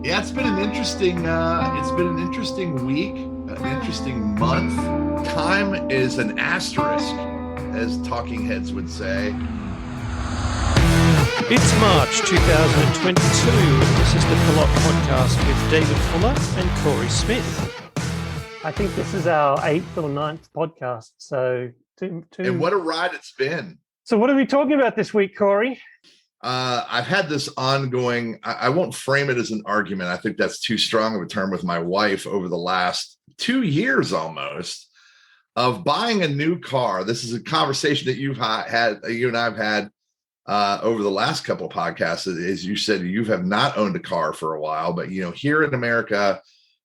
Yeah, it's been an interesting week, an interesting month. Time is an asterisk, as talking heads would say. It's March 2022. This is the Pilote Podcast with David Fuller and Corey Smith. I think this is our 8th or 9th podcast. So, And what a ride it's been. So what are we talking about this week, Corey? I've had this ongoing, I won't frame it as an argument. I think that's too strong of a term with my wife over the last 2 years almost of buying a new car. This is a conversation that you and I have had over the last couple of podcasts. As you said, you have not owned a car for a while, but here in America,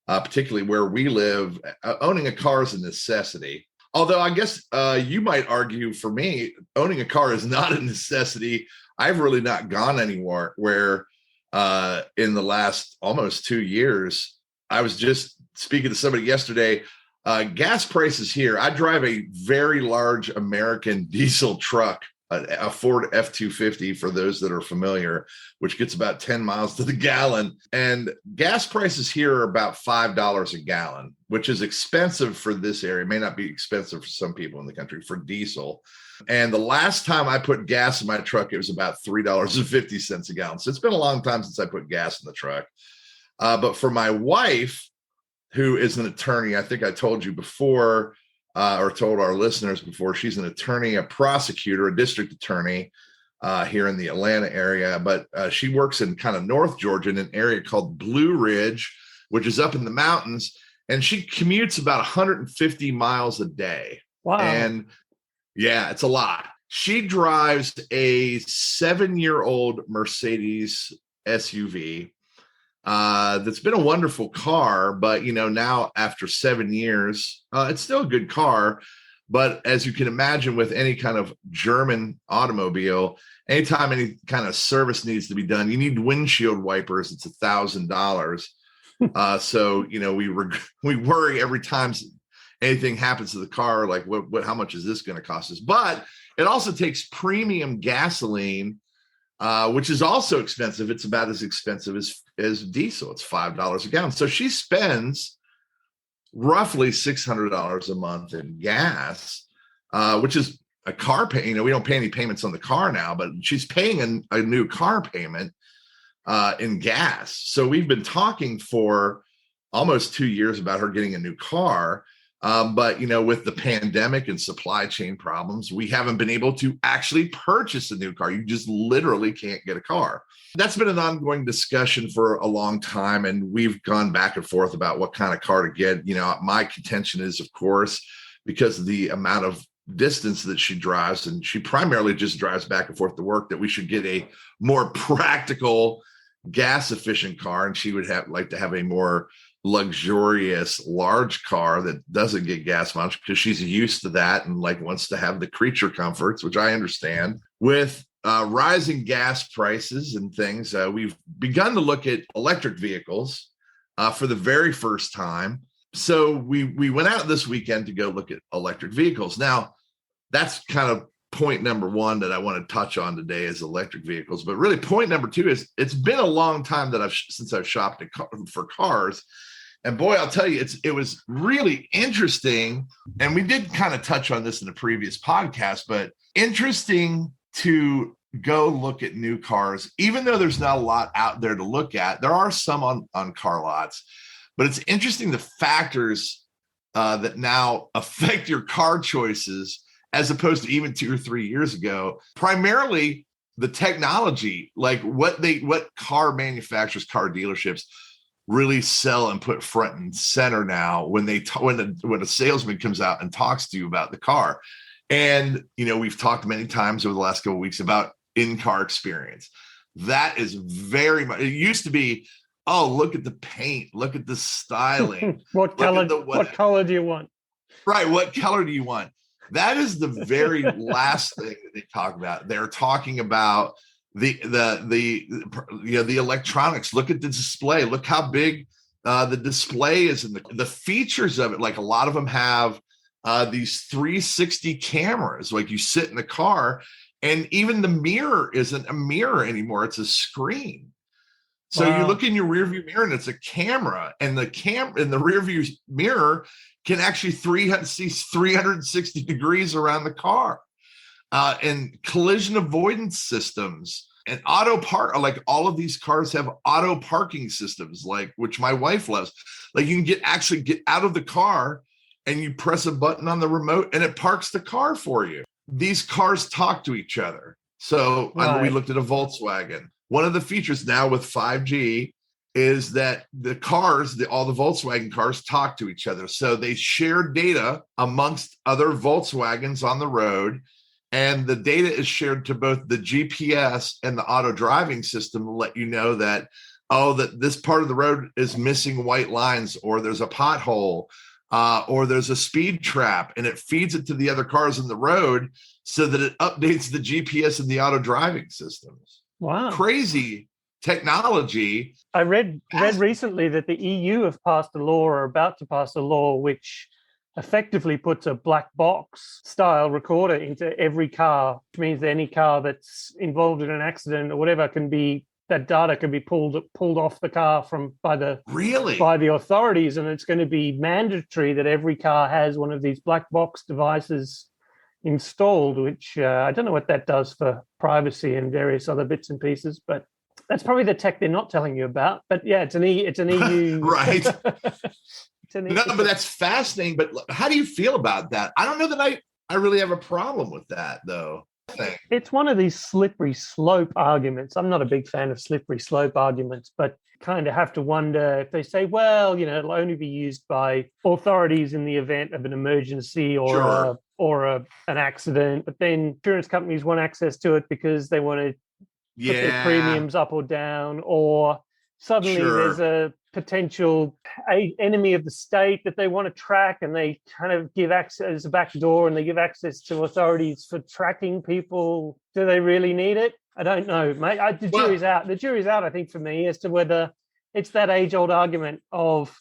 particularly where we live, owning a car is a necessity. Although I guess you might argue for me, owning a car is not a necessity. I've really not gone anywhere where in the last almost 2 years, I was just speaking to somebody yesterday, gas prices here. I drive a very large American diesel truck, a Ford F-250 for those that are familiar, which gets about 10 miles to the gallon. And gas prices here are about $5 a gallon, which is expensive for this area. It may not be expensive for some people in the country for diesel. And the last time I put gas in my truck, it was about $3.50 a gallon. So it's been a long time since I put gas in the truck. But for my wife, who is an attorney, I think I told you before, or told our listeners before, she's an attorney, a prosecutor, a district attorney here in the Atlanta area. But she works in kind of North Georgia in an area called Blue Ridge, which is up in the mountains. And she commutes about 150 miles a day. Wow. And yeah, it's a lot. She drives a 7-year-old Mercedes SUV. That's been a wonderful car, but now after 7 years, it's still a good car. But as you can imagine, with any kind of German automobile, anytime any kind of service needs to be done, you need windshield wipers. It's $1,000. So we worry every time anything happens to the car, like how much is this going to cost us? But it also takes premium gasoline, which is also expensive. It's about as expensive as diesel. It's $5 a gallon. So she spends roughly $600 a month in gas, which is a car payment. We don't pay any payments on the car now, but she's paying a new car payment in gas. So we've been talking for almost 2 years about her getting a new car. But with the pandemic and supply chain problems, we haven't been able to actually purchase a new car. You just literally can't get a car. That's been an ongoing discussion for a long time, and we've gone back and forth about what kind of car to get. My contention is, of course, because of the amount of distance that she drives, and she primarily just drives back and forth to work, that we should get a more practical, gas-efficient car, and she would like to have a more luxurious large car that doesn't get gas much because she's used to that and wants to have the creature comforts, which I understand. With rising gas prices and things, we've begun to look at electric vehicles for the very first time. So we went out this weekend to go look at electric vehicles. Now, that's kind of point number one that I want to touch on today is electric vehicles. But really, point number two is it's been a long time that since I've shopped for cars. And boy, I'll tell you, it was really interesting. And we did kind of touch on this in the previous podcast, but interesting to go look at new cars, even though there's not a lot out there to look at. There are some on car lots, but it's interesting the factors that now affect your car choices as opposed to even 2 or 3 years ago. Primarily the technology, like what car manufacturers, car dealerships really sell and put front and center now when a salesman comes out and talks to you about the car. And we've talked many times over the last couple of weeks about in-car experience. That is very much, it used to be, oh, look at the paint, look at the styling. What color do you want? Right, what color do you want? That is the very last thing that they talk about. They're talking about the electronics. Look at the display. Look how big the display is, and the features of it. Like a lot of them have these 360 cameras. Like you sit in the car, and even the mirror isn't a mirror anymore; it's a screen. So you Wow. look in your rearview mirror and it's a camera, and the in the rearview mirror can actually see 360 degrees around the car. And collision avoidance systems and auto park, like all of these cars have auto parking systems, like which my wife loves. Like you can actually get out of the car and you press a button on the remote and it parks the car for you. These cars talk to each other. So Right. we looked at a Volkswagen. One of the features now with 5G is that the cars, all the Volkswagen cars talk to each other. So they share data amongst other Volkswagens on the road. And the data is shared to both the GPS and the auto driving system to let you know that, that this part of the road is missing white lines, or there's a pothole, or there's a speed trap, and it feeds it to the other cars on the road so that it updates the GPS and the auto driving systems. Wow. Crazy technology. I read recently that the EU have passed a law, or about to pass a law, which effectively puts a black box style recorder into every car, which means that any car that's involved in an accident or whatever that data can be pulled off the car by the authorities, and it's going to be mandatory that every car has one of these black box devices installed, which I don't know what that does for privacy and various other bits and pieces, but that's probably the tech they're not telling you about. But yeah, it's an EU right. No, but that's fascinating. But how do you feel about that? I don't know that I really have a problem with that, though. It's one of these slippery slope arguments. I'm not a big fan of slippery slope arguments, but kind of have to wonder if they say, well, it'll only be used by authorities in the event of an emergency or Sure. An accident. But then insurance companies want access to it because they want to put their premiums up or down, or suddenly there's a potential enemy of the state that they want to track, and they kind of give access as a back door, and they give access to authorities for tracking people. Do they really need it? I don't know, mate. The jury's out. The jury's out, I think, for me, as to whether it's that age-old argument of,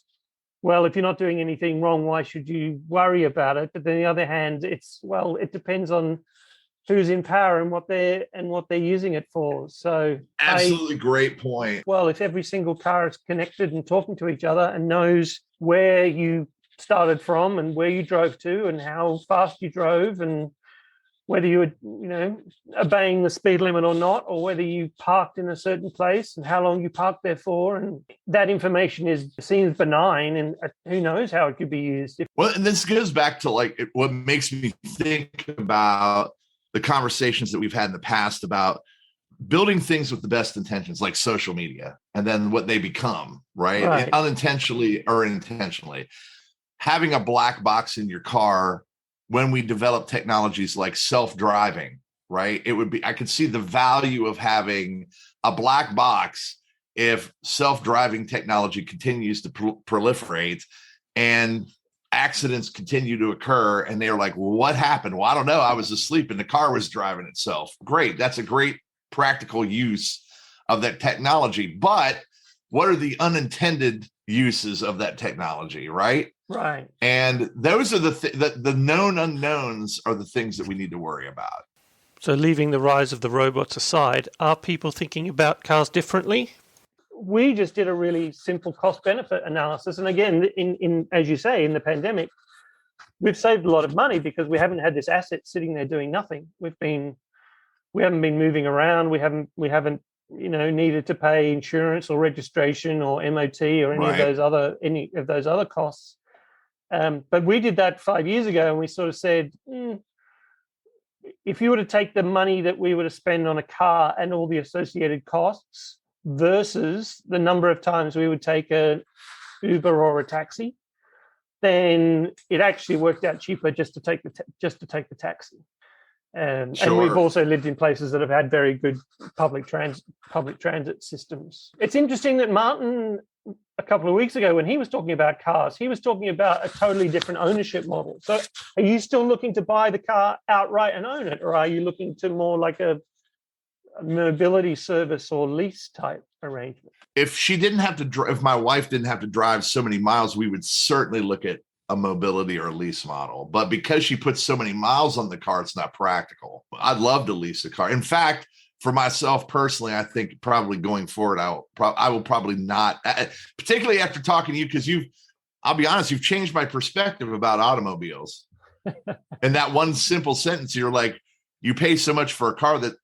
well, if you're not doing anything wrong, why should you worry about it? But then on the other hand, it depends on who's in power and what they're using it for. So absolutely great point. Well, if every single car is connected and talking to each other and knows where you started from and where you drove to and how fast you drove and whether you were, obeying the speed limit or not, or whether you parked in a certain place and how long you parked there for, and that information seems benign, and who knows how it could be used. Well, and this goes back to what makes me think about the conversations that we've had in the past about building things with the best intentions, like social media, and then what they become, right? Unintentionally or intentionally. Having a black box in your car, when we develop technologies like self-driving, right? I could see the value of having a black box if self-driving technology continues to proliferate and accidents continue to occur, and they're like, well, what happened? Well, I don't know. I was asleep and the car was driving itself. Great. That's a great practical use of that technology. But what are the unintended uses of that technology, right? Right. And those are the known unknowns are the things that we need to worry about. So leaving the rise of the robots aside, are people thinking about cars differently? We just did a really simple cost-benefit analysis. And again, in as you say, in the pandemic, we've saved a lot of money because we haven't had this asset sitting there doing nothing. We haven't been moving around. We haven't needed to pay insurance or registration or MOT or any of those other costs. But we did that 5 years ago, and we sort of said, if you were to take the money that we were to spend on a car and all the associated costs versus the number of times we would take a Uber or a taxi, then it actually worked out cheaper just to take the taxi. And we've also lived in places that have had very good public transit systems. It's interesting that Martin, a couple of weeks ago, when he was talking about cars, he was talking about a totally different ownership model. So are you still looking to buy the car outright and own it, or are you looking to more like a mobility service or lease type arrangement? If my wife didn't have to drive so many miles, we would certainly look at a mobility or a lease model. But because she puts so many miles on the car, it's not practical. I'd love to lease a car. In fact, for myself personally, I think probably going forward, I will probably not, particularly after talking to you, because I'll be honest, you've changed my perspective about automobiles. And that one simple sentence, you're like, you pay so much for a car that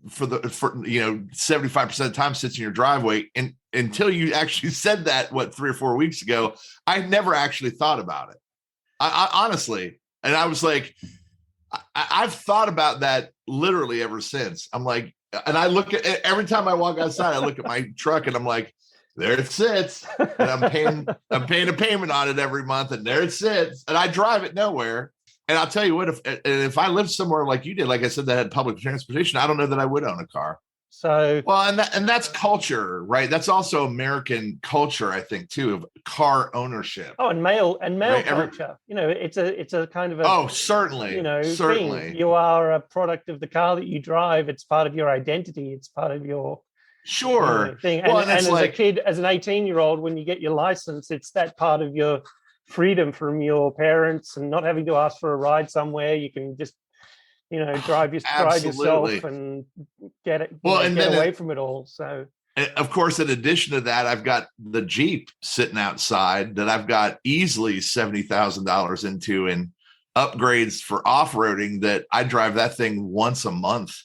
for 75% of the time sits in your driveway. And until you actually said that, 3 or 4 weeks ago, I never actually thought about it. I honestly, and I was like, I've thought about that literally ever since. I'm like, and I look at every time I walk outside, I look at my truck and I'm like, there it sits. And I'm paying a payment on it every month, and there it sits. And I drive it nowhere. And I'll tell you what, if I lived somewhere like you did, like I said, that had public transportation, I don't know that I would own a car. So well, and that's culture, right? That's also American culture, I think, too, of car ownership. Oh, and male right? culture. It's a kind of a certainly, certainly thing. You are a product of the car that you drive. It's part of your identity. It's part of your thing. Well, and as a kid, as an 18-year-old, when you get your license, it's that part of your freedom from your parents and not having to ask for a ride somewhere. You can just drive yourself and get away from it all. So, of course, in addition to that, I've got the Jeep sitting outside that I've got easily $70,000 into and upgrades for off-roading, that I drive that thing once a month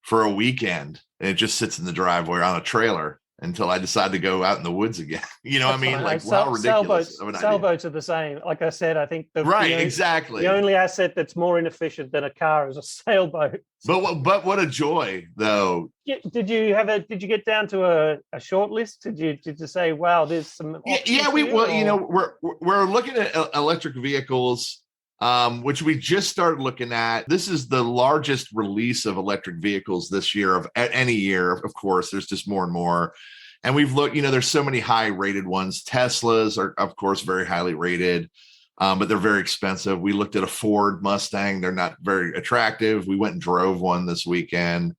for a weekend, and it just sits in the driveway on a trailer until I decide to go out in the woods again. How ridiculous. Sailboats are the same. Like I said, I think exactly. The only asset that's more inefficient than a car is a sailboat. But what a joy, though. Did you get down to a short list? Did you say, wow, there's some? We're looking at electric vehicles, which we just started looking at. This is the largest release of electric vehicles this year at any year. Of course, there's just more and more. And we've looked, there's so many high rated ones. Teslas are, of course, very highly rated, but they're very expensive. We looked at a Ford Mustang. They're not very attractive. We went and drove one this weekend.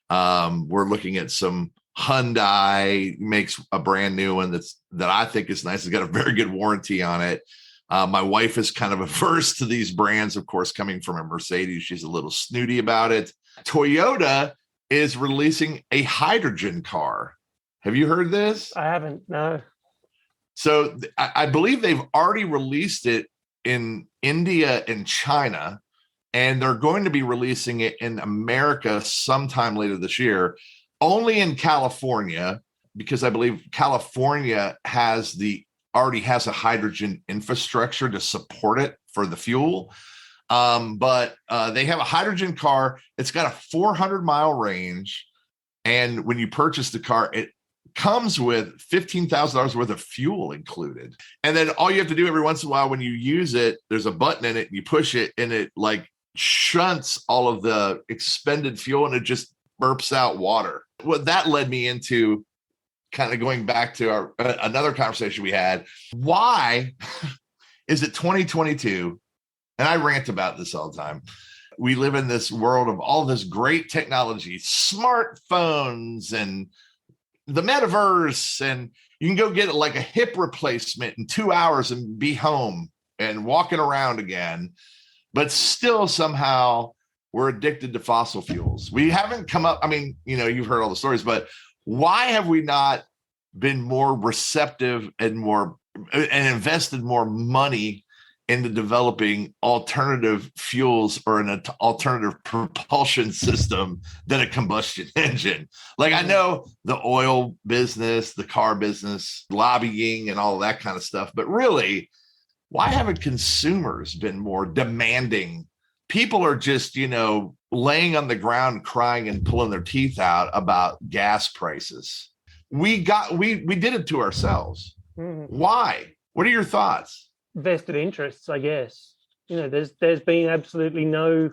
We're looking at some Hyundai, makes a brand new one that I think is nice. It's got a very good warranty on it. My wife is kind of averse to these brands, of course, coming from a Mercedes. She's a little snooty about it. Toyota is releasing a hydrogen car. Have you heard this? I haven't, no. So I believe they've already released it in India and China, and they're going to be releasing it in America sometime later this year, only in California, because I believe California already has a hydrogen infrastructure to support it for the fuel. But they have a hydrogen car. It's got a 400-mile range. And when you purchase the car, it comes with $15,000 worth of fuel included. And then all you have to do every once in a while when you use it, there's a button in it, and you push it, and it shunts all of the expended fuel, and it just burps out water. Well, that led me into kind of going back to another conversation we had. Why is it 2022? And I rant about this all the time. We live in this world of all this great technology, smartphones and the metaverse, and you can go get a hip replacement in 2 hours and be home and walking around again. But still somehow we're addicted to fossil fuels. We haven't come up. I mean, you've heard all the stories, but why have we not been more receptive and invested more money into developing alternative fuels or an alternative propulsion system than a combustion engine? I know the oil business, the car business, lobbying and all of that kind of stuff, but really, why haven't consumers been more demanding? People are just, laying on the ground crying and pulling their teeth out about gas prices. We did it to ourselves. Mm-hmm. Why? What are your thoughts? Vested interests, I guess. There's been absolutely no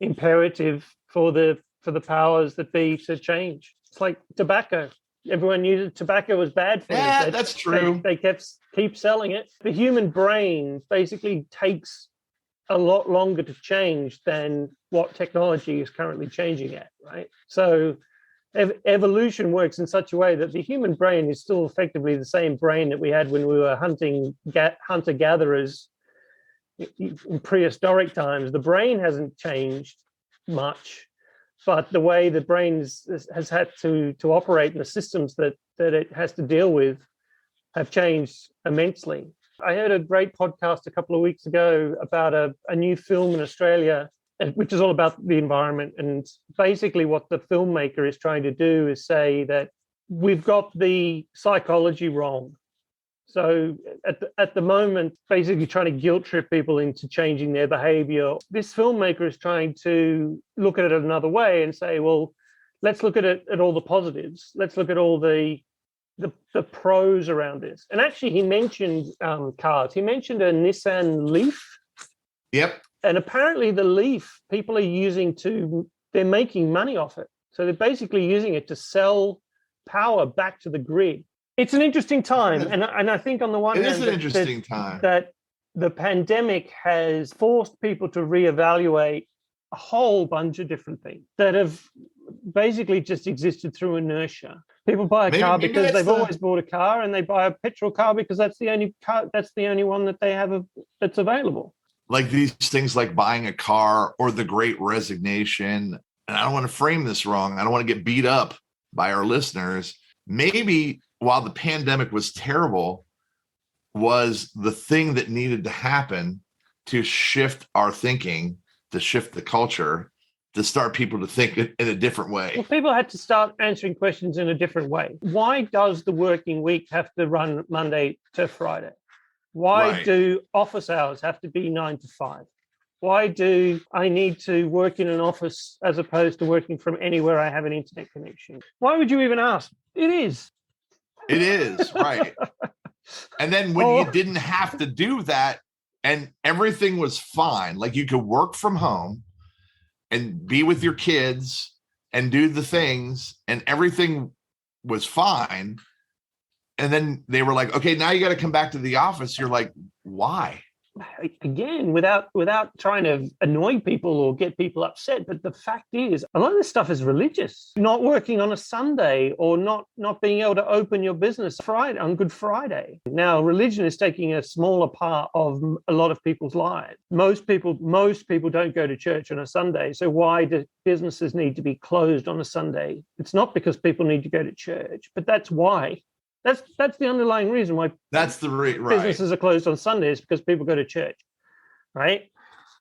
imperative for the powers that be to change. It's like tobacco. Everyone knew that tobacco was bad for you. Yeah, that's true. They keep selling it. The human brain basically takes a lot longer to change than what technology is currently changing at, right? So evolution works in such a way that the human brain is still effectively the same brain that we had when we were hunter-gatherers in prehistoric times. The brain hasn't changed much. but the way the brain has had to operate and the systems that it has to deal with have changed immensely. I heard a great podcast a couple of weeks ago about a new film in Australia, which is all about the environment. And basically what the filmmaker is trying to do is say that we've got the psychology wrong. So at the moment, basically trying to guilt trip people into changing their behavior. This filmmaker is trying to look at it another way and say, well, let's look at all the positives. Let's look at all the pros around this. And actually, he mentioned cars. He mentioned a Nissan Leaf. Yep. And apparently the Leaf, people are they're making money off it. So they're basically using it to sell power back to the grid. It's an interesting time. And I think on the one hand, it is an interesting time that the pandemic has forced people to reevaluate a whole bunch of different things that have basically just existed through inertia. People buy a car because they've always bought a car, and they buy a petrol car because that's the only one that they have that's available. Like these things like buying a car or the Great Resignation. And I don't want to frame this wrong. I don't want to get beat up by our listeners. Maybe while the pandemic was terrible, was the thing that needed to happen to shift our thinking, to shift the culture, to start people to think in a different way. Well, people had to start answering questions in a different way. Why does the working week have to run Monday to Friday? Why do office hours have to be 9 to 5? Why do I need to work in an office as opposed to working from anywhere I have an internet connection? Why would you even ask? It is. It is, right. And then when you didn't have to do that and everything was fine, like you could work from home and be with your kids and do the things and everything was fine. And then they were like, okay, now you got to come back to the office. You're like, why? Again, without trying to annoy people or get people upset. But the fact is, a lot of this stuff is religious. Not working on a Sunday or not being able to open your business on Good Friday. Now, religion is taking a smaller part of a lot of people's lives. Most people don't go to church on a Sunday. So why do businesses need to be closed on a Sunday? It's not because people need to go to church, but that's why. That's the underlying reason why businesses are closed on Sundays, because people go to church, right?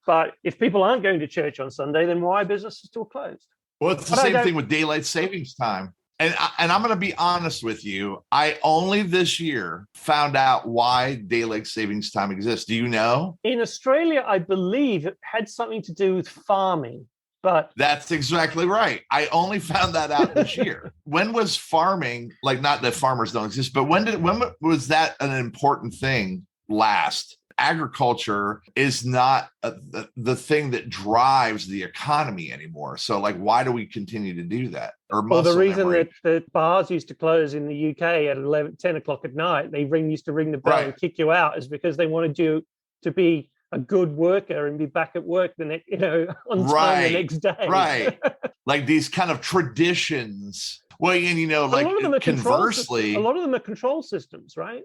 But if people aren't going to church on Sunday, then why are businesses still closed? Well, it's the same thing with daylight savings time. And I'm going to be honest with you. I only this year found out why daylight savings time exists. Do you know? In Australia, I believe it had something to do with farming. But that's exactly right. I only found that out this year. When was farming, like, not that farmers don't exist, but when was that an important thing last? Agriculture is not the thing that drives the economy anymore. So, like, why do we continue to do that? Well, the reason that the bars used to close in the UK at 10 o'clock at night, they used to ring the bell and kick you out, is because they wanted you to be a good worker and be back at work on time the next day. Right. Like these kind of traditions. Well, and like conversely, a lot of them are control systems, right?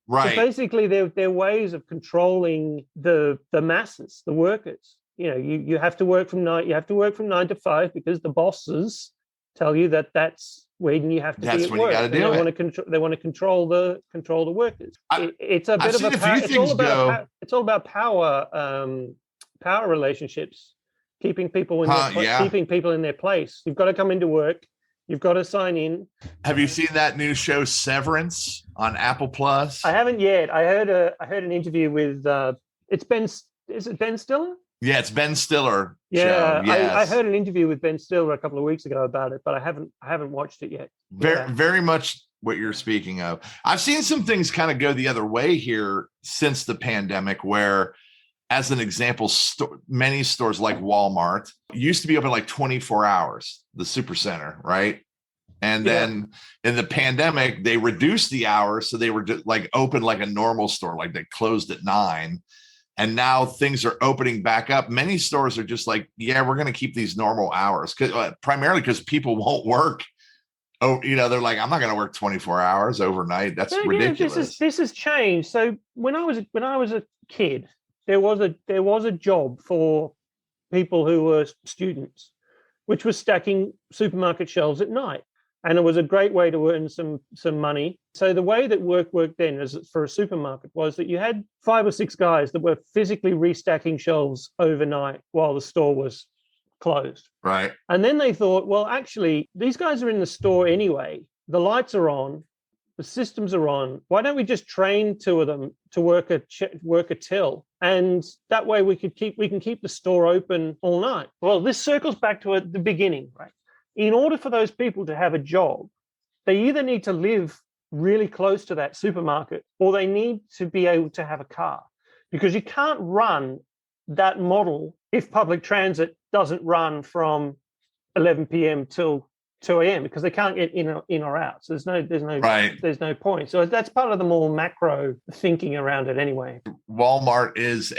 Right. So basically they're ways of controlling the masses, the workers. You have to work from 9 to 5 because the bosses tell you that's when you have to be at work. You got to do they want to control the workers. It's a bit of a power. It's all about power relationships, keeping people in their place. You've got to come into work. You've got to sign in. Have you seen that new show Severance on Apple Plus? I haven't yet. I heard an interview with it's Ben. Is it Ben Stiller? Yeah, it's Ben Stiller. Yeah, show. Yes. I heard an interview with Ben Stiller a couple of weeks ago about it, but I haven't watched it yet. Very much what you're speaking of. I've seen some things kind of go the other way here since the pandemic, where, as an example, many stores like Walmart used to be open like 24 hours, the Supercenter, right? And then in the pandemic, they reduced the hours, so they were just like open like a normal store, like they closed at 9. And now things are opening back up. Many stores are just like, we're going to keep these normal hours, primarily because people won't work. Oh, they're like, I'm not going to work 24 hours overnight. That's ridiculous. This has changed. So when I was a kid, there was a job for people who were students, which was stacking supermarket shelves at night. And it was a great way to earn some money. So the way that worked then as for a supermarket was that you had 5 or 6 guys that were physically restacking shelves overnight while the store was closed. Right. And then they thought, well, actually, these guys are in the store anyway. The lights are on, the systems are on. Why don't we just train 2 of them to work a till? And that way we can keep the store open all night. Well, this circles back to the beginning, right? In order for those people to have a job, they either need to live really close to that supermarket or they need to be able to have a car, because you can't run that model if public transit doesn't run from 11 p.m. till 2 a.m. because they can't get in or out. So there's no point. So that's part of the more macro thinking around it anyway. Walmart is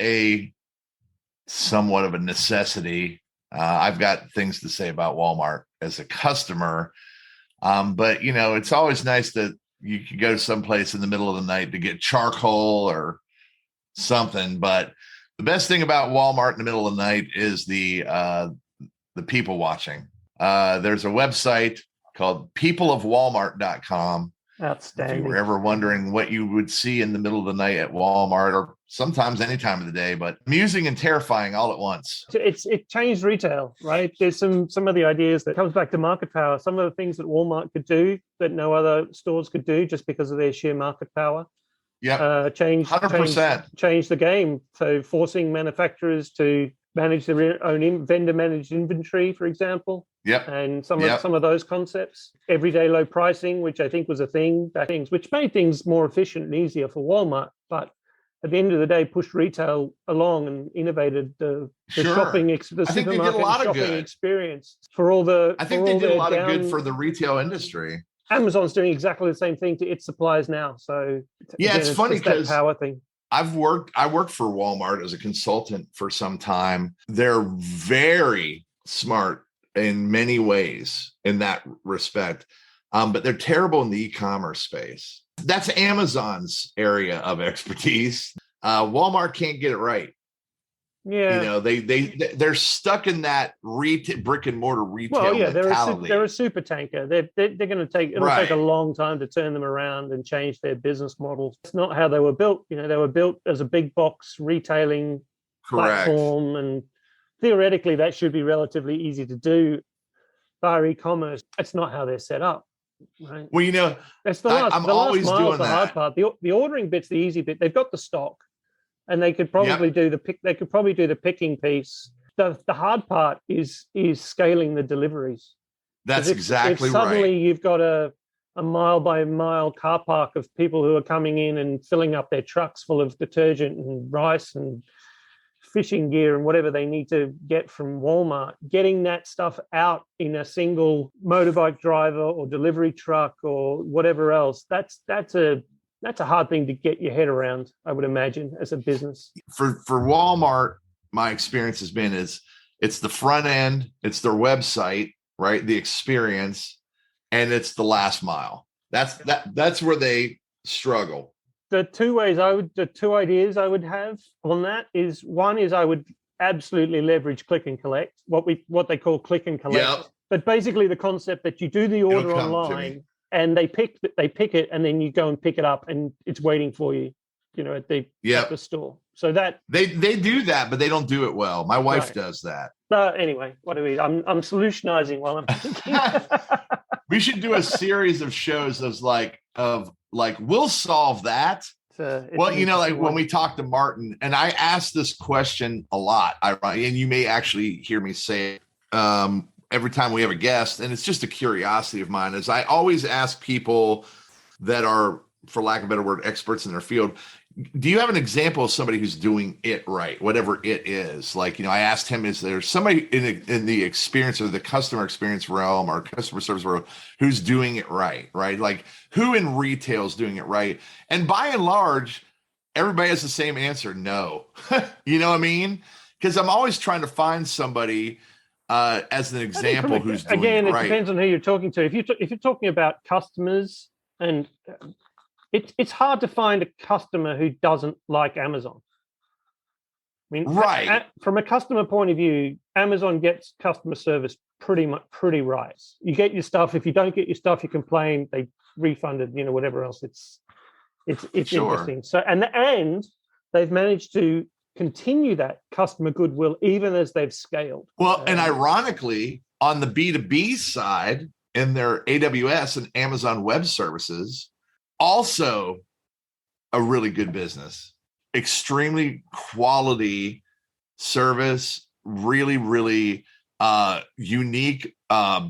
somewhat of a necessity. I've got things to say about Walmart as a customer, but it's always nice that you can go someplace in the middle of the night to get charcoal or something. But the best thing about Walmart in the middle of the night is the people watching. There's a website called peopleofwalmart.com. Outstanding. If you were ever wondering what you would see in the middle of the night at Walmart, or sometimes any time of the day, but amusing and terrifying all at once. It changed retail, right? There's some of the ideas that comes back to market power. Some of the things that Walmart could do that no other stores could do just because of their sheer market power. Yeah, change 100%. Change the game. So forcing manufacturers to manage their own vendor managed inventory, for example. Yep. And some of those concepts, everyday low pricing, which I think was a thing, which made things more efficient and easier for Walmart, but at the end of the day, pushed retail along and innovated the supermarket shopping experience for all the. I think they did a lot of good for the retail industry. Amazon's doing exactly the same thing to its suppliers now. So yeah, it's funny because that power thing. I worked for Walmart as a consultant for some time. They're very smart in many ways in that respect, but they're terrible in the e-commerce space. That's Amazon's area of expertise. Walmart can't get it right. Yeah, they're stuck in that brick and mortar retail mentality. They're a super tanker. They're going to take a long time to turn them around and change their business models. It's not how they were built. They were built as a big box retailing platform, and theoretically that should be relatively easy to do via e-commerce. That's not how they're set up. Right. Well, that's the last mile is the hard part. The ordering bit's the easy bit. They've got the stock, and they could probably do the pick. They could probably do the picking piece. The hard part is scaling the deliveries. That's exactly if right. Suddenly you've got a mile by mile car park of people who are coming in and filling up their trucks full of detergent and rice and fishing gear and whatever they need to get from Walmart, getting that stuff out in a single motorbike driver or delivery truck or whatever else. That's a hard thing to get your head around, I would imagine, as a business. For Walmart, my experience has been it's the front end, it's their website, right? The experience, and it's the last mile. That's where they struggle. The two ideas I would have on that is, one is I would absolutely leverage click and collect, what they call click and collect. Yep. But basically the concept that you do the order online and they pick it, and then you go and pick it up and it's waiting for you, at the store. So that they do that, but they don't do it well. My wife does that. Anyway, I'm solutionizing while I'm thinking. We should do a series of shows of we'll solve that. When we talk to Martin, and I ask this question a lot, and you may actually hear me say it every time we have a guest, and it's just a curiosity of mine, is I always ask people that are, for lack of a better word, experts in their field, do you have an example of somebody who's doing it right, whatever it is? I asked him, is there somebody in the experience or the customer experience realm or customer service realm who's doing it right? Like who in retail is doing it right? And by and large, everybody has the same answer, no. You know what I mean? Because I'm always trying to find somebody as an example who's doing it right. It depends on who you're talking to. If you're talking about customers, and it's hard to find a customer who doesn't like Amazon. I mean, from a customer point of view, Amazon gets customer service pretty right. You get your stuff. If you don't get your stuff, you complain. They refunded, whatever else. It's Sure. interesting. So and they've managed to continue that customer goodwill even as they've scaled. Well, and ironically, on the B2B side, in their AWS and Amazon Web Services, also a really good business, extremely quality service, really, really unique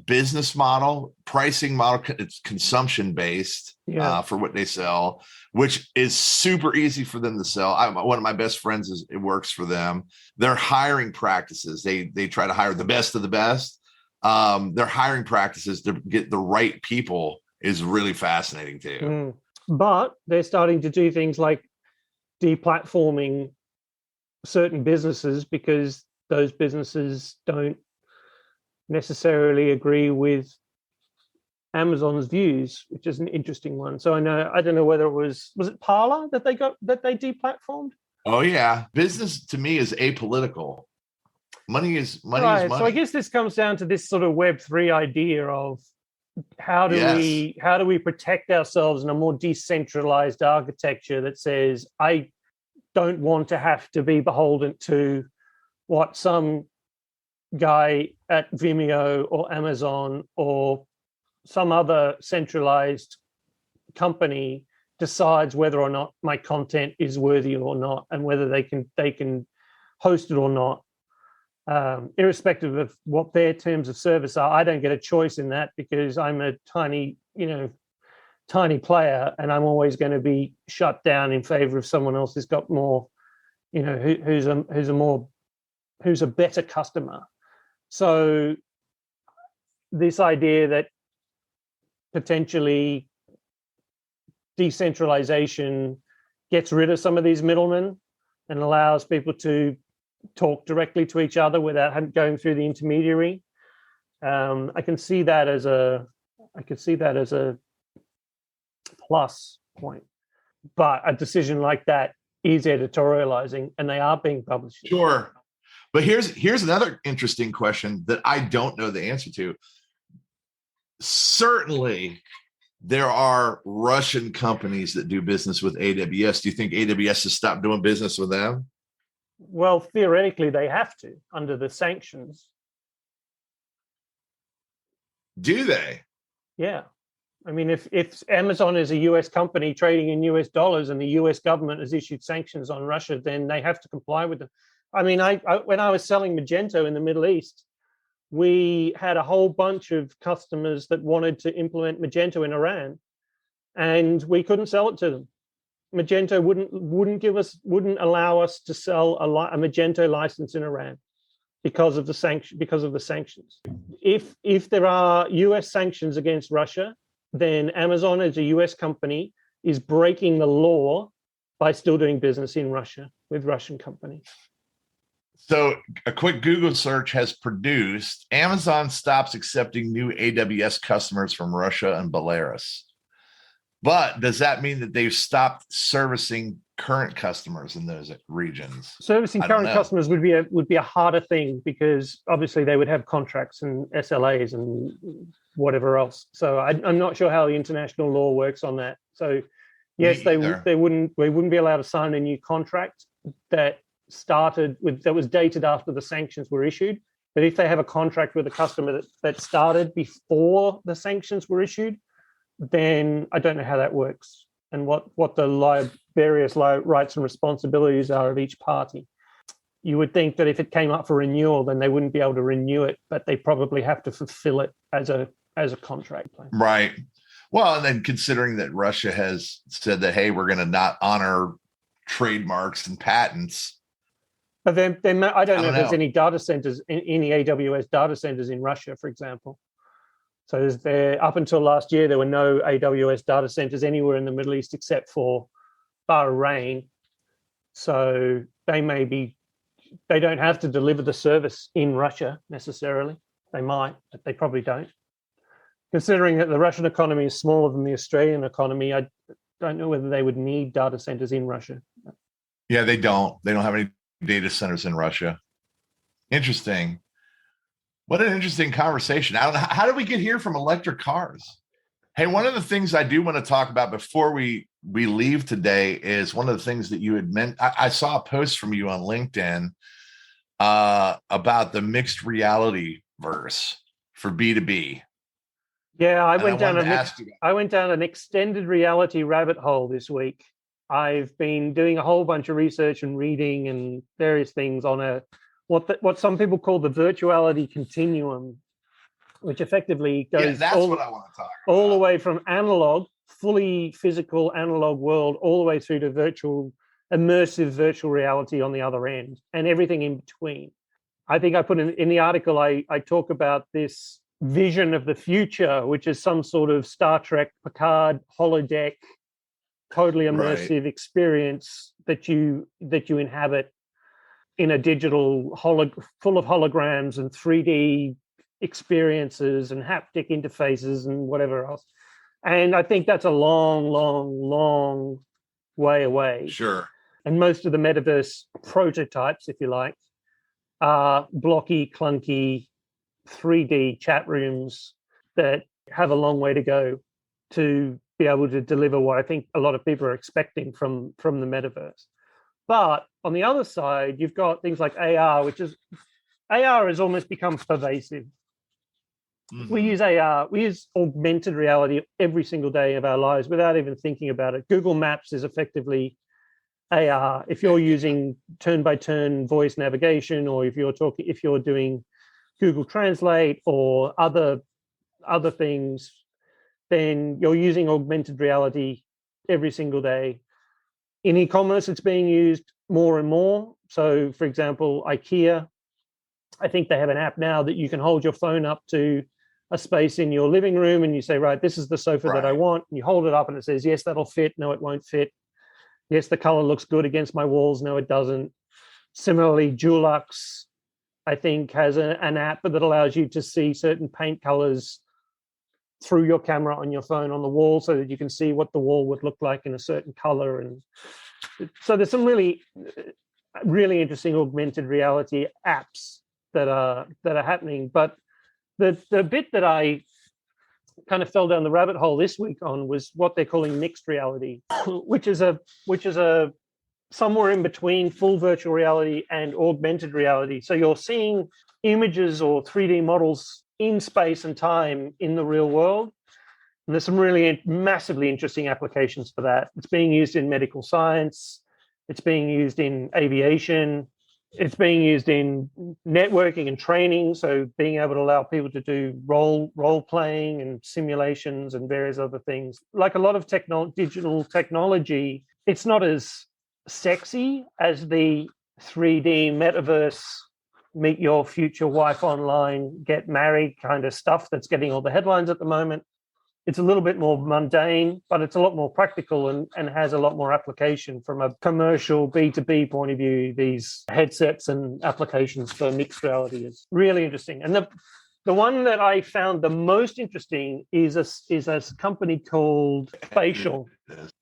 business model, pricing model. It's consumption based for what they sell, which is super easy for them to sell. One of my best friends it works for them. Their hiring practices, they try to hire the best of the best. Their hiring practices to get the right people is really fascinating too. But they're starting to do things like deplatforming certain businesses because those businesses don't necessarily agree with Amazon's views, which is an interesting one. So I don't know whether it was it Parler that they deplatformed? Oh yeah. Business to me is apolitical. Money is money. So I guess this comes down to this sort of Web3 idea of how do we protect ourselves in a more decentralized architecture that says, I don't want to have to be beholden to what some guy at Vimeo or Amazon or some other centralized company decides whether or not my content is worthy or not, and whether they can host it or not. Irrespective of what their terms of service are, I don't get a choice in that because I'm a tiny player, and I'm always going to be shut down in favor of someone else who's got more, who's a better customer. So this idea that potentially decentralization gets rid of some of these middlemen and allows people to talk directly to each other without going through the intermediary. I can see that as a plus point. But a decision like that is editorializing, and they are being published. Sure. But here's another interesting question that I don't know the answer to. Certainly, there are Russian companies that do business with AWS. Do you think AWS has stopped doing business with them? Well, theoretically, they have to under the sanctions. Do they? Yeah. I mean, if Amazon is a US company trading in US dollars and the US government has issued sanctions on Russia, then they have to comply with them. I mean, when I was selling Magento in the Middle East, we had a whole bunch of customers that wanted to implement Magento in Iran, and we couldn't sell it to them. Magento wouldn't allow us to sell a Magento license in Iran because of the sanctions. If there are US sanctions against Russia, then Amazon as a US company is breaking the law by still doing business in Russia with Russian companies. So a quick Google search has produced Amazon stops accepting new AWS customers from Russia and Belarus. But does that mean that they've stopped servicing current customers in those regions? Servicing current customers would be a harder thing because obviously they would have contracts and SLAs and whatever else. So I'm not sure how the international law works on that. So yes, they wouldn't be allowed to sign a new contract that was dated after the sanctions were issued. But if they have a contract with a customer that started before the sanctions were issued, then I don't know how that works and what the various rights and responsibilities are of each party. You would think that if it came up for renewal, then they wouldn't be able to renew it, but they probably have to fulfill it as a contract plan. Right. Well, and then considering that Russia has said that, hey, we're going to not honor trademarks and patents. But then I don't know if there's any data centers, any AWS data centers in Russia, for example. So up until last year, there were no AWS data centers anywhere in the Middle East except for Bahrain. So they don't have to deliver the service in Russia necessarily. They might, but they probably don't. Considering that the Russian economy is smaller than the Australian economy, I don't know whether they would need data centers in Russia. Yeah, they don't. They don't have any data centers in Russia. Interesting. What an interesting conversation. I don't know, how did we get here from electric cars? Hey, one of the things I do want to talk about before we leave today is one of the things that you had meant. I saw a post from you on LinkedIn about the mixed reality verse for B2B. Yeah, I went down an extended reality rabbit hole this week. I've been doing a whole bunch of research and reading and various things on what some people call the virtuality continuum, which effectively goes all the way from analog, fully physical analog world, all the way through to immersive virtual reality on the other end, and everything in between. I think I put in the article, I talk about this vision of the future, which is some sort of Star Trek Picard holodeck, totally immersive experience that you inhabit in a digital full of holograms and 3D experiences and haptic interfaces and whatever else. And I think that's a long, long, long way away. Sure. And most of the metaverse prototypes, if you like, are blocky, clunky 3D chat rooms that have a long way to go to be able to deliver what I think a lot of people are expecting from the metaverse. But on the other side, you've got things like AR, AR has almost become pervasive. Mm-hmm. We use AR, we use augmented reality every single day of our lives without even thinking about it. Google Maps is effectively AR. If you're using turn-by-turn voice navigation, or if you're doing Google Translate or other things, then you're using augmented reality every single day. In e-commerce, it's being used more and more. So, for example, IKEA, I think they have an app now that you can hold your phone up to a space in your living room and you say, right, this is the sofa that I want. And you hold it up and it says, yes, that'll fit. No, it won't fit. Yes, the color looks good against my walls. No, it doesn't. Similarly, Dulux, I think, has an app that allows you to see certain paint colors through your camera on your phone on the wall so that you can see what the wall would look like in a certain color. And so there's some really, really interesting augmented reality apps that are happening. But the bit that I kind of fell down the rabbit hole this week on was what they're calling mixed reality, which is a somewhere in between full virtual reality and augmented reality. So you're seeing images or 3D models in space and time in the real world. And there's some really massively interesting applications for that. It's being used in medical science. It's being used in aviation. It's being used in networking and training. So being able to allow people to do role playing and simulations and various other things. Like a lot of digital technology, it's not as sexy as the 3D metaverse, meet your future wife online, get married kind of stuff that's getting all the headlines at the moment. It's a little bit more mundane, but it's a lot more practical and has a lot more application from a commercial B2B point of view. These headsets and applications for mixed reality is really interesting. And the one that I found the most interesting is a company called Spatial.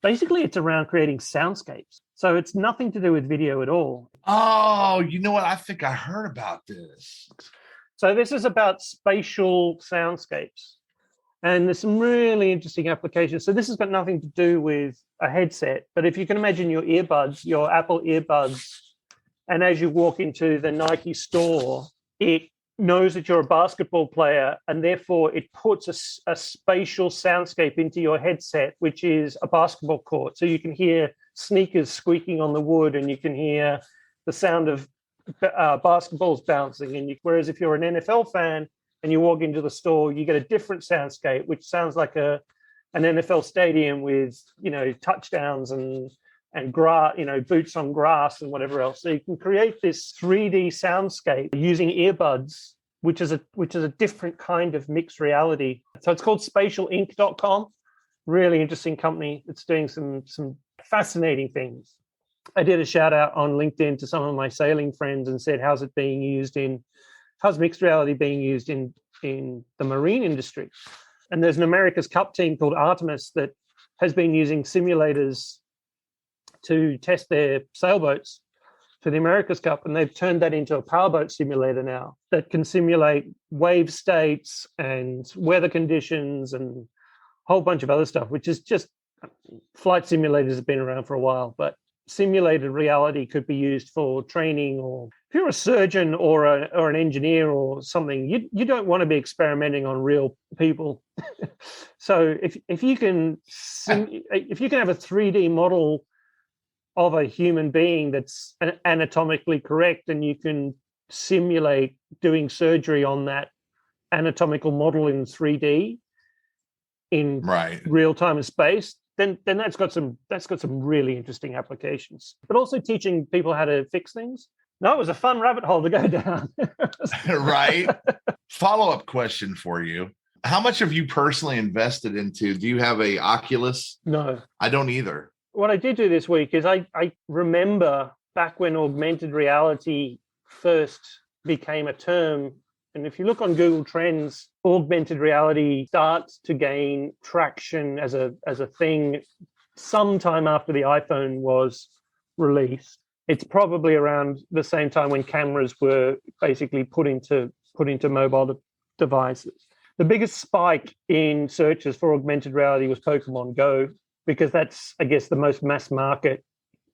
Basically, it's around creating soundscapes. So it's nothing to do with video at all. Oh, you know what? I think I heard about this. So this is about spatial soundscapes. And there's some really interesting applications. So this has got nothing to do with a headset, but if you can imagine your earbuds, your Apple earbuds, and as you walk into the Nike store, it knows that you're a basketball player, and therefore it puts a spatial soundscape into your headset, which is a basketball court. So you can hear sneakers squeaking on the wood, and you can hear the sound of basketballs bouncing. And whereas if you're an NFL fan and you walk into the store, you get a different soundscape, which sounds like an NFL stadium with, touchdowns and grass, boots on grass and whatever else. So you can create this 3D soundscape using earbuds, which is a different kind of mixed reality. So it's called spatialinc.com. Really interesting company. It's doing some fascinating things. I did a shout out on LinkedIn to some of my sailing friends and said, how's mixed reality being used in the marine industry? And there's an America's Cup team called Artemis that has been using simulators to test their sailboats for the America's Cup, and they've turned that into a powerboat simulator now that can simulate wave states and weather conditions and a whole bunch of other stuff, which is just, flight simulators have been around for a while, but simulated reality could be used for training. Or if you're a surgeon or an engineer or something, you don't want to be experimenting on real people. So if you can have a 3D model of a human being that's anatomically correct, and you can simulate doing surgery on that anatomical model in 3D in real time and space, then that's got some really interesting applications. But also teaching people how to fix things. No, it was a fun rabbit hole to go down. Right. Follow-up question for you. How much have you personally invested into? Do you have a Oculus? No. I don't either. What I did do this week is I remember back when augmented reality first became a term. And if you look on Google Trends, augmented reality starts to gain traction as a thing sometime after the iPhone was released. It's probably around the same time when cameras were basically put into mobile devices. The biggest spike in searches for augmented reality was Pokemon Go, because that's, I guess, the most mass market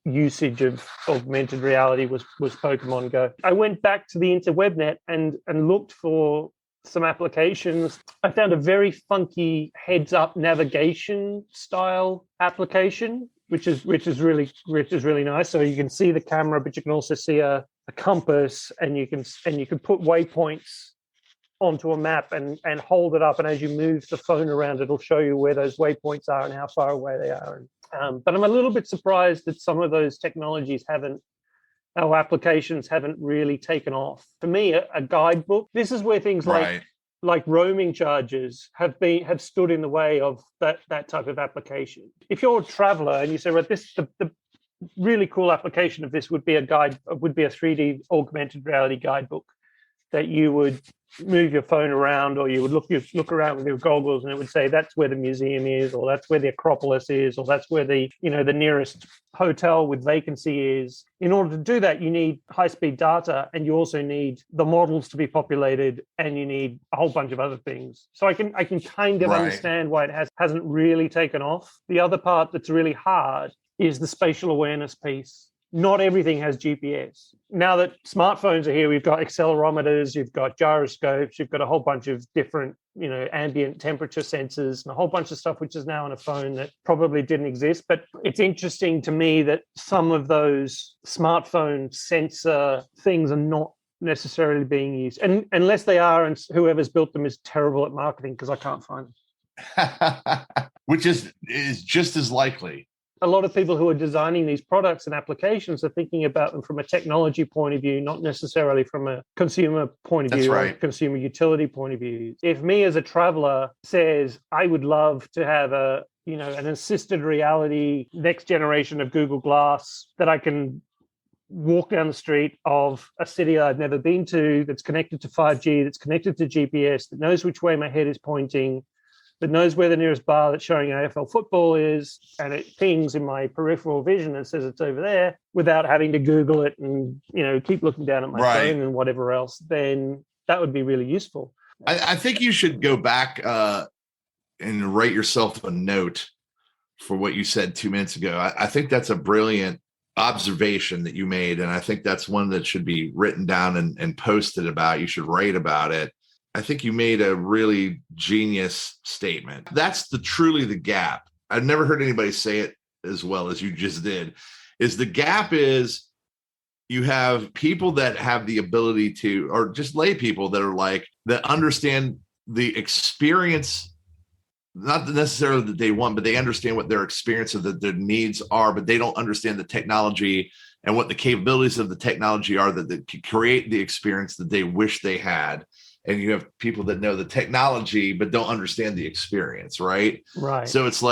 usage of augmented reality was Pokemon Go. I went back to the interwebnet and looked for some applications. I found a very funky heads-up navigation style application, which is really nice. So you can see the camera, but you can also see a compass, and you can put waypoints onto a map and hold it up, and as you move the phone around, it'll show you where those waypoints are and how far away they are. But I'm a little bit surprised that some of those technologies our applications haven't really taken off. For me, a guidebook, this is where things like roaming charges have stood in the way of that type of application. If you're a traveler and you say, right, the really cool application of this would be a 3D augmented reality guidebook that you would move your phone around, or you would look around with your goggles, and it would say that's where the museum is, or that's where the Acropolis is, or that's where the nearest hotel with vacancy is. In order to do that, you need high-speed data, and you also need the models to be populated, and you need a whole bunch of other things. So I can kind of understand why it hasn't really taken off. The other part that's really hard is the spatial awareness piece. Not everything has GPS. Now that smartphones are here, we've got accelerometers, you've got gyroscopes, you've got a whole bunch of different, ambient temperature sensors, and a whole bunch of stuff which is now on a phone that probably didn't exist. But it's interesting to me that some of those smartphone sensor things are not necessarily being used, and unless they are, and whoever's built them is terrible at marketing, because I can't find them. Which is just as likely. A lot of people who are designing these products and applications are thinking about them from a technology point of view, not necessarily from a consumer point of view or a consumer utility point of view. If me as a traveler says, I would love to have an assisted reality next generation of Google Glass that I can walk down the street of a city I've never been to, that's connected to 5G, that's connected to GPS, that knows which way my head is pointing, that knows where the nearest bar that's showing AFL football is, and it pings in my peripheral vision and says it's over there, without having to Google it and keep looking down at my phone and whatever else, then that would be really useful. I think you should go back and write yourself a note for what you said 2 minutes ago. I think that's a brilliant observation that you made, and I think that's one that should be written down and posted about. You should write about it. I think you made a really genius statement. That's truly the gap. I've never heard anybody say it as well as you just did. Is the gap is you have people that have the ability to, or just lay people that are that understand the experience, not necessarily that they want, but they understand what their experience of their needs are, but they don't understand the technology and what the capabilities of the technology are that can create the experience that they wish they had. And you have people that know the technology but don't understand the experience, right? Right. So it's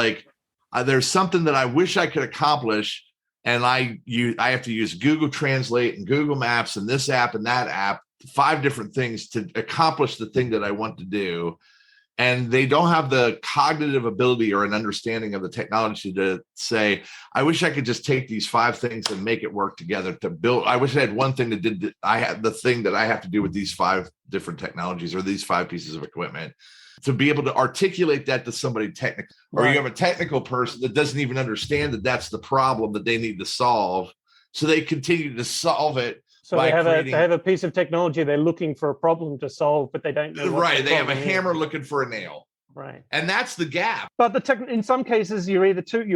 there's something that I wish I could accomplish, and I have to use Google Translate and Google Maps and this app and that app, 5 different things to accomplish the thing that I want to do. and they don't have the cognitive ability or an understanding of the technology to say, I wish I could just take these 5 things and make it work together to build. I wish I had one thing that did, I had the thing that I have to do with these 5 different technologies or these 5 pieces of equipment, to be able to articulate that to somebody technical. Or Right. you have a technical person that doesn't even understand that that's the problem that they need to solve. So they continue to solve it. So by they have creating- a piece of technology they're looking for a problem to solve, but they don't know. What Right. the They have a problem is. hammer looking for a nail. Right. And that's the gap. But in some cases, you're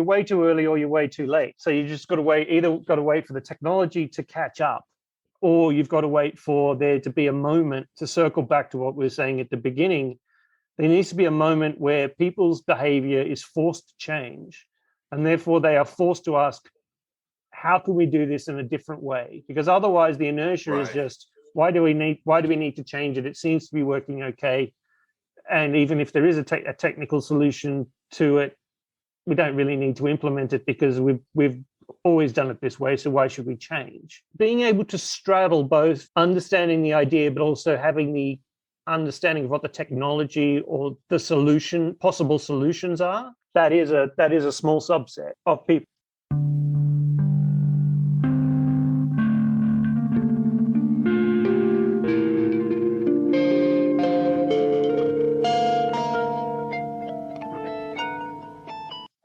way too early or you're way too late. So you just got to wait for the technology to catch up, or you've got to wait for there to be a moment to circle back to what we were saying at the beginning. There needs to be a moment where people's behavior is forced to change, and therefore they are forced to ask, how can we do this in a different way? Because otherwise the inertia is Right. just, why do we need to change it? It seems to be working okay. And even if there is a technical solution to it, we don't really need to implement it because we've always done it this way. So why should we change? Being able to straddle both understanding the idea, but also having the understanding of what the technology or the possible solutions are, that is a small subset of people.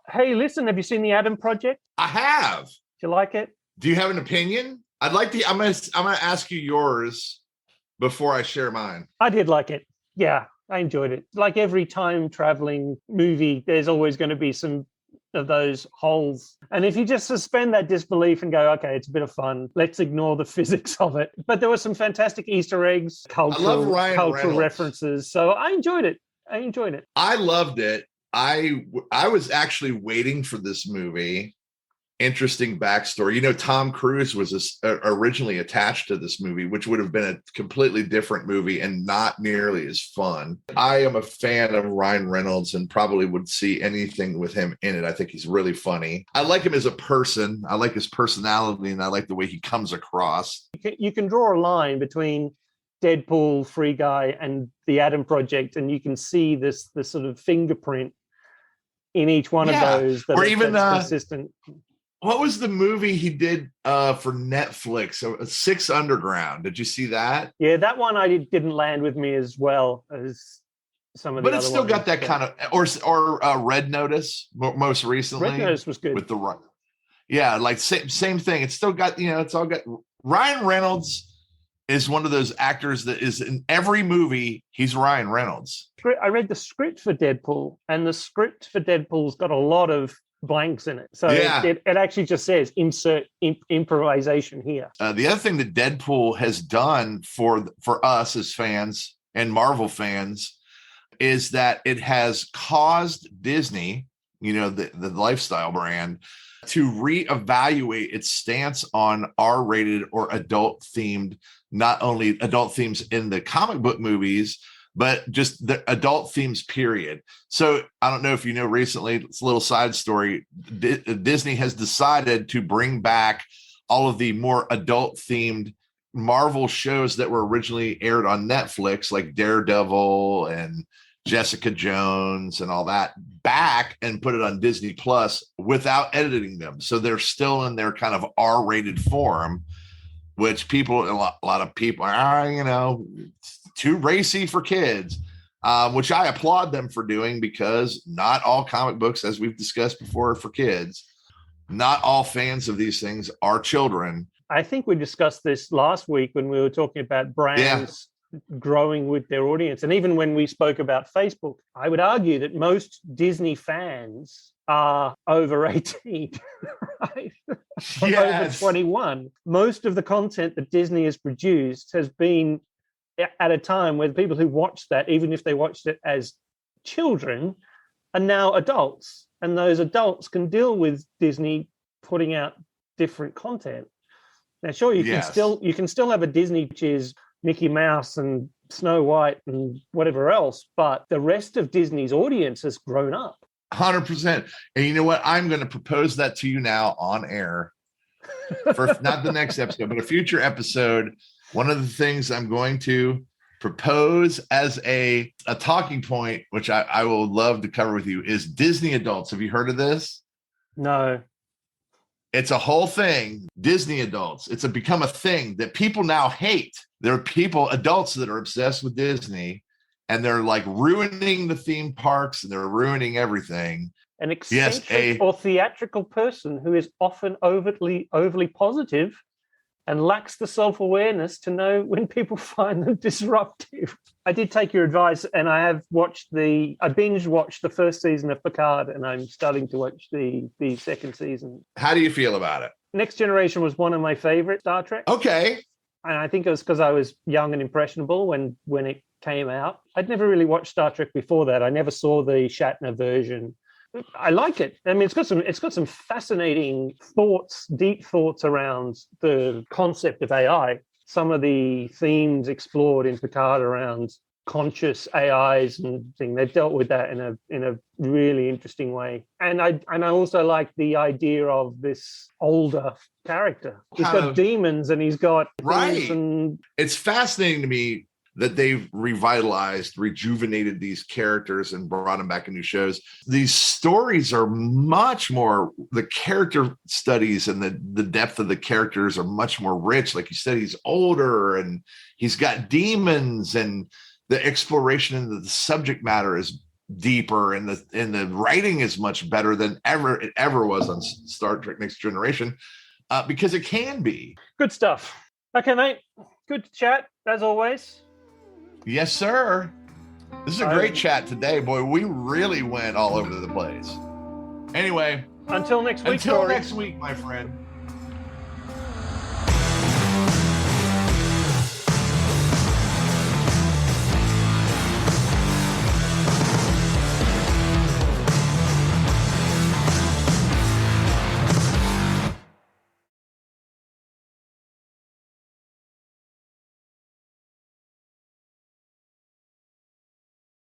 Hey, listen, have you seen the Adam Project? I have. Do you like it? Do you have an opinion? I'm gonna ask you yours before I share mine. I did like it. Yeah, I enjoyed it. Like every time traveling movie, there's always going to be some of those holes. And if you just suspend that disbelief and go, okay, it's a bit of fun, let's ignore the physics of it. But there were some fantastic Easter eggs, cultural Reynolds. references. So I enjoyed it. I loved it. I was actually waiting for this movie. Interesting backstory. You know, Tom Cruise was originally attached to this movie, which would have been a completely different movie and not nearly as fun. I am a fan of Ryan Reynolds and probably would see anything with him in it. I think he's really funny. I like him as a person. I like his personality, and I like the way he comes across. You can draw a line between Deadpool, Free Guy, and the Adam Project, and you can see this sort of fingerprint in each one of those. That's consistent. What was the movie he did for Netflix? 6 Underground. Did you see that? Yeah, that one didn't land with me as well as some of the other ones. But it's still got that kind of, or Red Notice most recently. Red Notice was good. With the, yeah, like same thing. It's still got, it's all got. Ryan Reynolds is one of those actors that is in every movie. He's Ryan Reynolds. I read the script for Deadpool, and the script for Deadpool's got a lot of blanks in it. So it actually just says insert improvisation here. The other thing that Deadpool has done for us as fans and Marvel fans is that it has caused Disney, the lifestyle brand, to reevaluate its stance on R-rated or adult-themed, not only adult themes in the comic book movies, but just the adult themes, period. So I don't know if you know, recently, it's a little side story, Disney has decided to bring back all of the more adult themed Marvel shows that were originally aired on Netflix, like Daredevil and Jessica Jones and all that, back and put it on Disney Plus without editing them. So they're still in their kind of R-rated form, which a lot of people are, too racy for kids, which I applaud them for doing, because not all comic books, as we've discussed before, are for kids. Not all fans of these things are children. I think we discussed this last week when we were talking about brands growing with their audience. And even when we spoke about Facebook, I would argue that most Disney fans are over 18, right? Over 21. Most of the content that Disney has produced has been at a time where the people who watched that, even if they watched it as children, are now adults. And those adults can deal with Disney putting out different content. Now, sure, you can still have a Disney which is Mickey Mouse and Snow White and whatever else, but the rest of Disney's audience has grown up. 100%. And you know what? I'm going to propose that to you now on air for not the next episode, but a future episode. One of the things I'm going to propose as a talking point, which I will love to cover with you, is Disney adults. Have you heard of this? No. It's a whole thing. Disney adults. It's become a thing that people now hate. There are adults that are obsessed with Disney, and they're like ruining the theme parks and they're ruining everything. An eccentric or theatrical person who is often overly positive and lacks the self-awareness to know when people find them disruptive. I did take your advice, and I have I binge watched the first season of Picard, and I'm starting to watch the second season. How do you feel about it? Next Generation was one of my favorite Star Trek. Okay. And I think it was because I was young and impressionable when it came out. I'd never really watched Star Trek before that. I never saw the Shatner version. I like it. I mean, it's got some fascinating thoughts, deep thoughts around the concept of AI. Some of the themes explored in Picard around conscious AIs and things, they've dealt with that in a really interesting way. And I also like the idea of this older character. He's got demons and he's got right. And it's fascinating to me that they've rejuvenated these characters and brought them back in new shows. These stories are much more, the character studies and the depth of the characters are much more rich. Like you said, he's older and he's got demons, and the exploration into the subject matter is deeper, and the writing is much better than it ever was on Star Trek Next Generation, because it can be. Good stuff. Okay, mate. Good to chat, as always. Yes, sir. This is a great chat today, boy. We really went all over the place. Anyway, until next week, my friend.